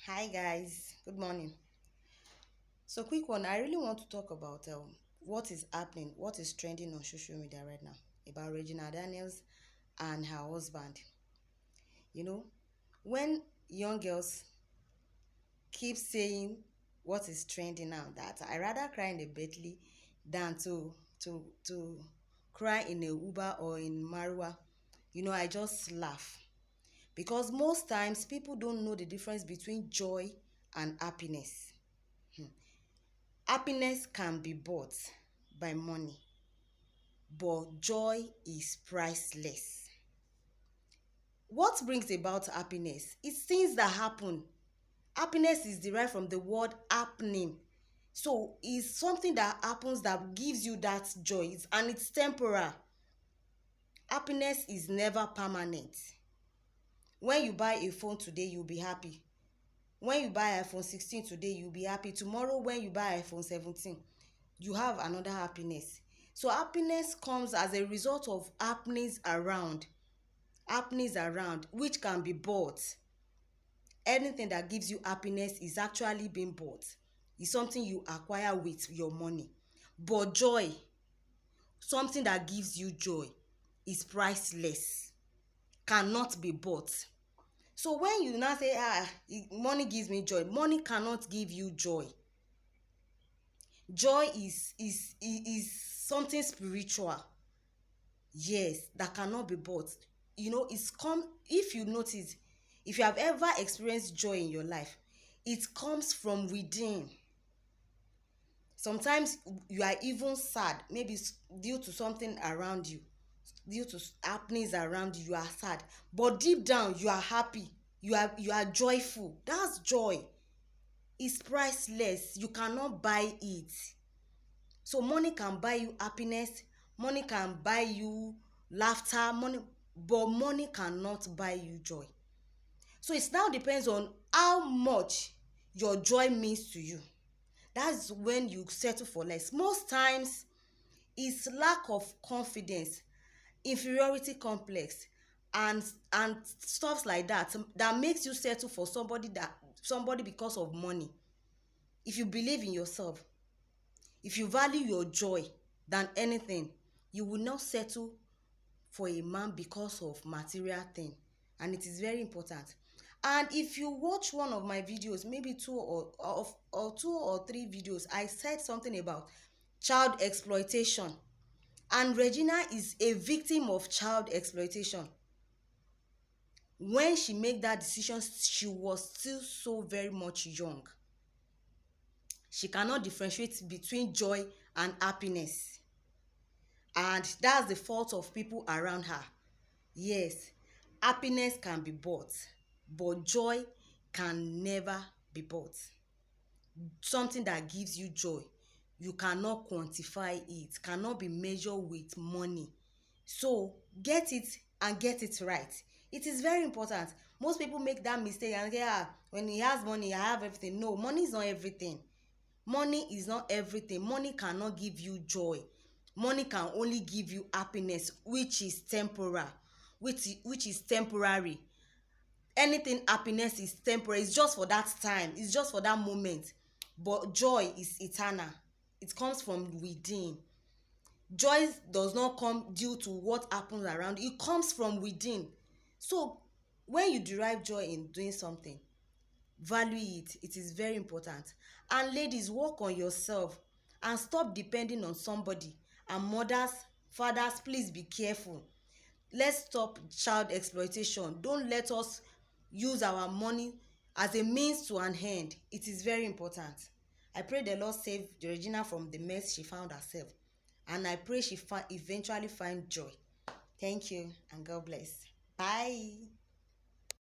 Hi guys, good morning. So quick one, I really want to talk about what is happening, what is trending on social media right now about Regina Daniels and her husband. You know, when young girls keep saying what is trending now, that I rather cry in a Bentley than to cry in a Uber or in Marwa. I just laugh because most times people don't know the difference between joy and happiness. Happiness can be bought by money, but joy is priceless. What brings about happiness? It's things that happen. Happiness is derived from the word happening. So it's something that happens that gives you that joy, and it's temporal. Happiness is never permanent. When you buy a phone today, you'll be happy. When you buy iPhone 16 today, you'll be happy. Tomorrow, when you buy iPhone 17, you have another happiness. So happiness comes as a result of happenings around which can be bought. Anything that gives you happiness is actually being bought. It's something you acquire with your money. But joy, something that gives you joy, is priceless, cannot be bought. So when you now say money gives me joy, money cannot give you joy. Joy is something spiritual, yes, that cannot be bought. It's come. If you notice, if you have ever experienced joy in your life, it comes from within. Sometimes you are even sad, maybe due to something around you, due to happenings around you, you are sad, but deep down you are happy, you are joyful. That's joy. It's priceless, you cannot buy it. So money can buy you happiness, money can buy you laughter, but money cannot buy you joy. So it now depends on how much your joy means to you. That's when you settle for less. Most times it's lack of confidence, inferiority complex, and stuff like that makes you settle for somebody because of money. If you believe in yourself, if you value your joy than anything, you will not settle for a man because of material thing. And it is very important. And if you watch one of my videos, maybe two or three videos, I said something about child exploitation, and Regina is a victim of child exploitation. When she made that decision, she was still so very much young. She cannot differentiate between joy and happiness, and that's the fault of people around her. Yes, happiness can be bought, but joy can never be bought. Something that gives you joy, you cannot quantify it, cannot be measured with money. So get it, and get it right. It is very important. Most people make that mistake and say, when he has money, I have everything. No, money is not everything. Money is not everything. Money cannot give you joy. Money can only give you happiness, which is temporal, which is temporary. Anything happiness is temporary. It's just for that time, it's just for that moment. But joy is eternal. It comes from within. Joy does not come due to what happens around you. It comes from within. So when you derive joy in doing something, value it. It is very important. And ladies, work on yourself and stop depending on somebody. And mothers, fathers, please be careful. Let's stop child exploitation. Don't let us use our money as a means to an end. It is very important. I pray the Lord save Regina from the mess she found herself, and I pray she eventually find joy. Thank you, and God bless. Bye.